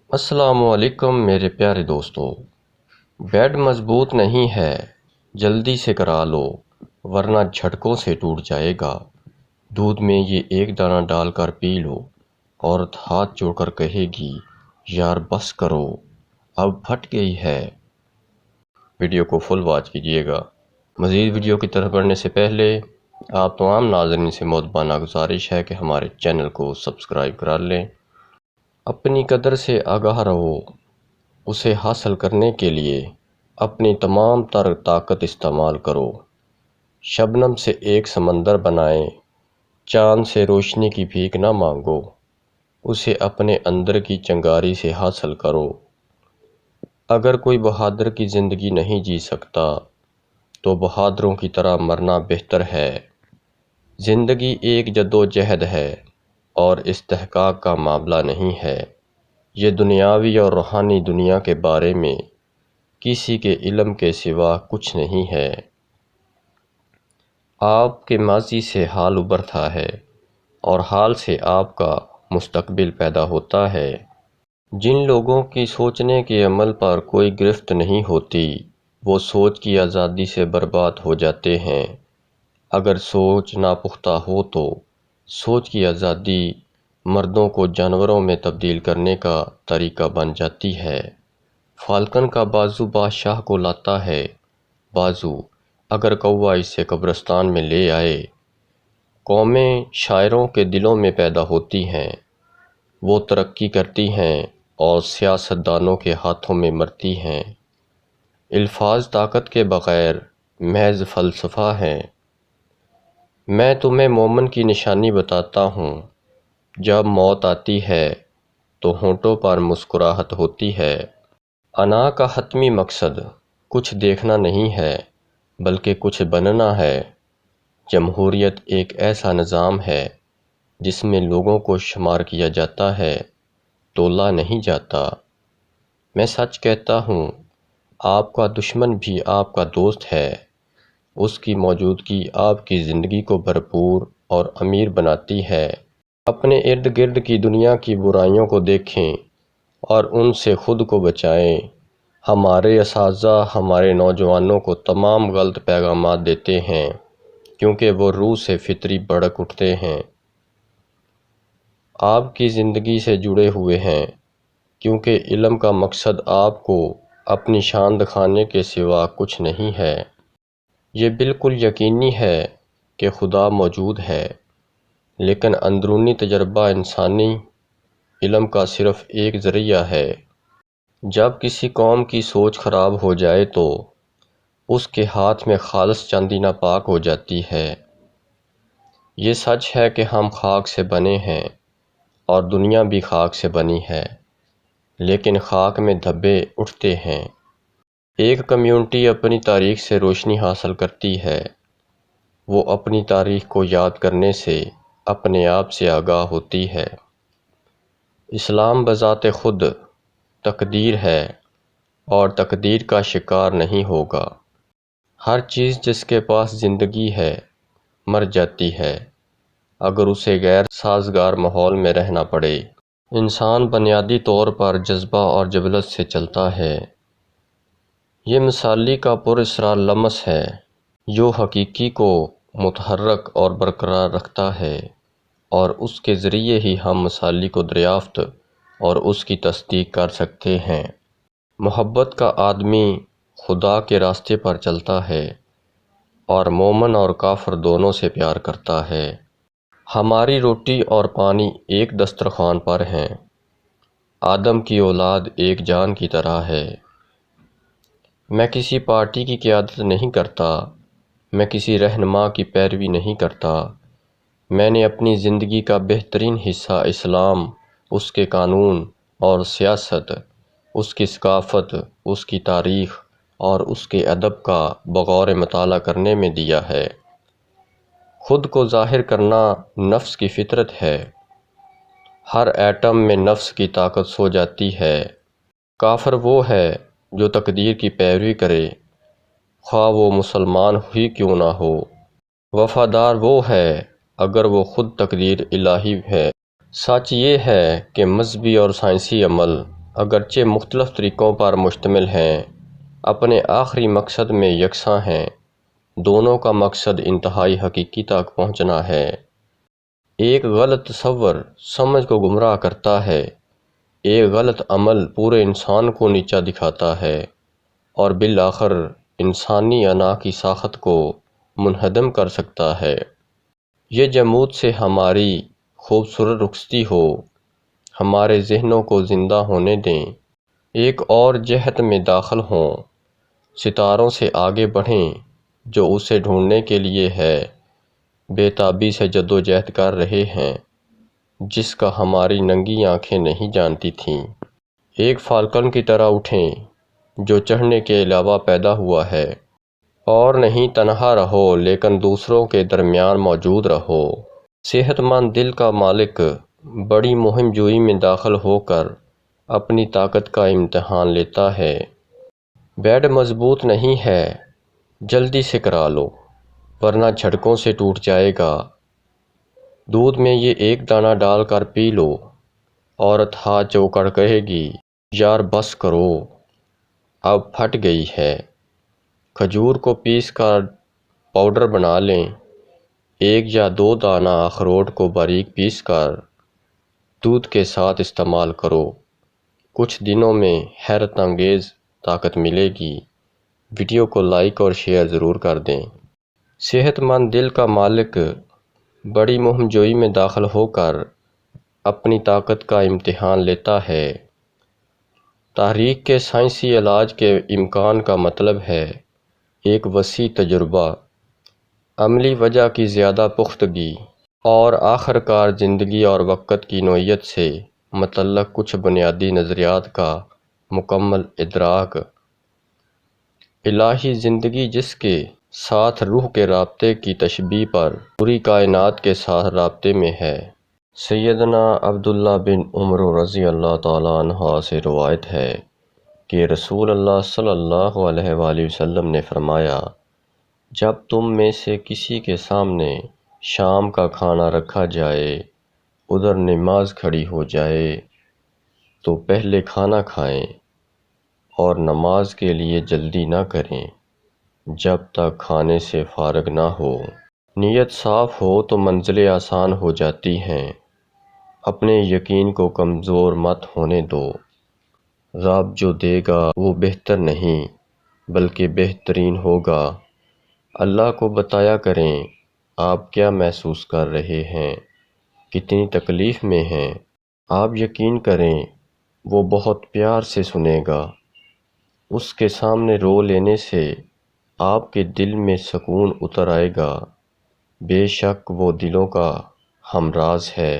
السلام علیکم میرے پیارے دوستو۔ بیڈ مضبوط نہیں ہے، جلدی سے کرا لو ورنہ جھٹکوں سے ٹوٹ جائے گا۔ دودھ میں یہ ایک دانہ ڈال کر پی لو۔ عورت ہاتھ جوڑ کر کہے گی، یار بس کرو، اب پھٹ گئی ہے۔ ویڈیو کو فل واچ کیجیے گا۔ مزید ویڈیو کی طرف بڑھنے سے پہلے آپ تمام ناظرین سے مؤدبانہ گزارش ہے کہ ہمارے چینل کو سبسکرائب کرا لیں۔ اپنی قدر سے آگاہ رہو، اسے حاصل کرنے کے لیے اپنی تمام تر طاقت استعمال کرو۔ شبنم سے ایک سمندر بنائیں، چاند سے روشنی کی بھیک نہ مانگو، اسے اپنے اندر کی چنگاری سے حاصل کرو۔ اگر کوئی بہادر کی زندگی نہیں جی سکتا تو بہادروں کی طرح مرنا بہتر ہے۔ زندگی ایک جدوجہد ہے اور استحقاق کا معاملہ نہیں ہے۔ یہ دنیاوی اور روحانی دنیا کے بارے میں کسی کے علم کے سوا کچھ نہیں ہے۔ آپ کے ماضی سے حال ابھرتا ہے اور حال سے آپ کا مستقبل پیدا ہوتا ہے۔ جن لوگوں کی سوچنے کے عمل پر کوئی گرفت نہیں ہوتی، وہ سوچ کی آزادی سے برباد ہو جاتے ہیں۔ اگر سوچ ناپختہ ہو تو سوچ کی آزادی مردوں کو جانوروں میں تبدیل کرنے کا طریقہ بن جاتی ہے۔ فالکن کا بازو بادشاہ کو لاتا ہے، بازو اگر کوا اسے قبرستان میں لے آئے۔ قومیں شاعروں کے دلوں میں پیدا ہوتی ہیں، وہ ترقی کرتی ہیں اور سیاست دانوں کے ہاتھوں میں مرتی ہیں۔ الفاظ طاقت کے بغیر محض فلسفہ ہیں۔ میں تمہیں مومن کی نشانی بتاتا ہوں، جب موت آتی ہے تو ہونٹوں پر مسکراہٹ ہوتی ہے۔ انا کا حتمی مقصد کچھ دیکھنا نہیں ہے بلکہ کچھ بننا ہے۔ جمہوریت ایک ایسا نظام ہے جس میں لوگوں کو شمار کیا جاتا ہے، تولا نہیں جاتا۔ میں سچ کہتا ہوں، آپ کا دشمن بھی آپ کا دوست ہے۔ اس کی موجودگی آپ کی زندگی کو بھرپور اور امیر بناتی ہے۔ اپنے ارد گرد کی دنیا کی برائیوں کو دیکھیں اور ان سے خود کو بچائیں۔ ہمارے اساتذہ ہمارے نوجوانوں کو تمام غلط پیغامات دیتے ہیں کیونکہ وہ روح سے فطری بھڑک اٹھتے ہیں۔ آپ کی زندگی سے جڑے ہوئے ہیں کیونکہ علم کا مقصد آپ کو اپنی شان دکھانے کے سوا کچھ نہیں ہے۔ یہ بالکل یقینی ہے کہ خدا موجود ہے، لیکن اندرونی تجربہ انسانی علم کا صرف ایک ذریعہ ہے۔ جب کسی قوم کی سوچ خراب ہو جائے تو اس کے ہاتھ میں خالص چاندی ناپاک ہو جاتی ہے۔ یہ سچ ہے کہ ہم خاک سے بنے ہیں اور دنیا بھی خاک سے بنی ہے، لیکن خاک میں دھبے اٹھتے ہیں۔ ایک کمیونٹی اپنی تاریخ سے روشنی حاصل کرتی ہے، وہ اپنی تاریخ کو یاد کرنے سے اپنے آپ سے آگاہ ہوتی ہے۔ اسلام بذات خود تقدیر ہے اور تقدیر کا شکار نہیں ہوگا۔ ہر چیز جس کے پاس زندگی ہے مر جاتی ہے اگر اسے غیر سازگار ماحول میں رہنا پڑے۔ انسان بنیادی طور پر جذبہ اور جبلت سے چلتا ہے۔ یہ مثالی کا پراسرار لمس ہے جو حقیقی کو متحرک اور برقرار رکھتا ہے، اور اس کے ذریعے ہی ہم مثالی کو دریافت اور اس کی تصدیق کر سکتے ہیں۔ محبت کا آدمی خدا کے راستے پر چلتا ہے اور مومن اور کافر دونوں سے پیار کرتا ہے۔ ہماری روٹی اور پانی ایک دسترخوان پر ہیں۔ آدم کی اولاد ایک جان کی طرح ہے۔ میں کسی پارٹی کی قیادت نہیں کرتا، میں کسی رہنما کی پیروی نہیں کرتا۔ میں نے اپنی زندگی کا بہترین حصہ اسلام، اس کے قانون اور سیاست، اس کی ثقافت، اس کی تاریخ اور اس کے ادب کا بغور مطالعہ کرنے میں دیا ہے۔ خود کو ظاہر کرنا نفس کی فطرت ہے۔ ہر ایٹم میں نفس کی طاقت سو جاتی ہے۔ کافر وہ ہے جو تقدیر کی پیروی کرے، خواہ وہ مسلمان ہی کیوں نہ ہو۔ وفادار وہ ہے اگر وہ خود تقدیر الہی ہے۔ سچ یہ ہے کہ مذہبی اور سائنسی عمل اگرچہ مختلف طریقوں پر مشتمل ہیں، اپنے آخری مقصد میں یکساں ہیں۔ دونوں کا مقصد انتہائی حقیقی تک پہنچنا ہے۔ ایک غلط تصور سمجھ کو گمراہ کرتا ہے، ایک غلط عمل پورے انسان کو نیچا دکھاتا ہے اور بالآخر انسانی انا کی ساخت کو منہدم کر سکتا ہے۔ یہ جمود سے ہماری خوبصورت رخصتی ہو، ہمارے ذہنوں کو زندہ ہونے دیں، ایک اور جہت میں داخل ہوں، ستاروں سے آگے بڑھیں جو اسے ڈھونڈنے کے لیے ہے بے تابی سے جدوجہد کر رہے ہیں، جس کا ہماری ننگی آنکھیں نہیں جانتی تھیں۔ ایک فالکن کی طرح اٹھیں جو چڑھنے کے علاوہ پیدا ہوا ہے، اور نہیں تنہا رہو لیکن دوسروں کے درمیان موجود رہو۔ صحت مند دل کا مالک بڑی مہم جوئی میں داخل ہو کر اپنی طاقت کا امتحان لیتا ہے۔ بیڈ مضبوط نہیں ہے، جلدی سے کرا لو ورنہ جھٹکوں سے ٹوٹ جائے گا۔ دودھ میں یہ ایک دانہ ڈال کر پی لو۔ عورت ہاتھ جوڑ کر کہے گی، یار بس کرو، اب پھٹ گئی ہے۔ کھجور کو پیس کر پاؤڈر بنا لیں۔ ایک یا دو دانہ اخروٹ کو باریک پیس کر دودھ کے ساتھ استعمال کرو۔ کچھ دنوں میں حیرت انگیز طاقت ملے گی۔ ویڈیو کو لائک اور شیئر ضرور کر دیں۔ صحت مند دل کا مالک بڑی مہم جوئی میں داخل ہو کر اپنی طاقت کا امتحان لیتا ہے۔ تحریک کے سائنسی علاج کے امکان کا مطلب ہے ایک وسیع تجربہ، عملی وجہ کی زیادہ پختگی اور آخر کار زندگی اور وقت کی نوعیت سے متعلق کچھ بنیادی نظریات کا مکمل ادراک۔ الہی زندگی جس کے ساتھ روح کے رابطے کی تشبیہ پر پوری کائنات کے ساتھ رابطے میں ہے۔ سیدنا عبداللہ بن عمر رضی اللہ تعالیٰ عنہ سے روایت ہے کہ رسول اللہ صلی اللہ علیہ وآلہ وسلم نے فرمایا، جب تم میں سے کسی کے سامنے شام کا کھانا رکھا جائے، ادھر نماز کھڑی ہو جائے تو پہلے کھانا کھائیں اور نماز کے لیے جلدی نہ کریں جب تک کھانے سے فارغ نہ ہو۔ نیت صاف ہو تو منزلیں آسان ہو جاتی ہیں۔ اپنے یقین کو کمزور مت ہونے دو۔ رب جو دے گا وہ بہتر نہیں بلکہ بہترین ہوگا۔ اللہ کو بتایا کریں آپ کیا محسوس کر رہے ہیں، کتنی تکلیف میں ہیں۔ آپ یقین کریں وہ بہت پیار سے سنے گا۔ اس کے سامنے رو لینے سے آپ کے دل میں سکون اتر آئے گا۔ بے شک وہ دلوں کا ہمراز ہے۔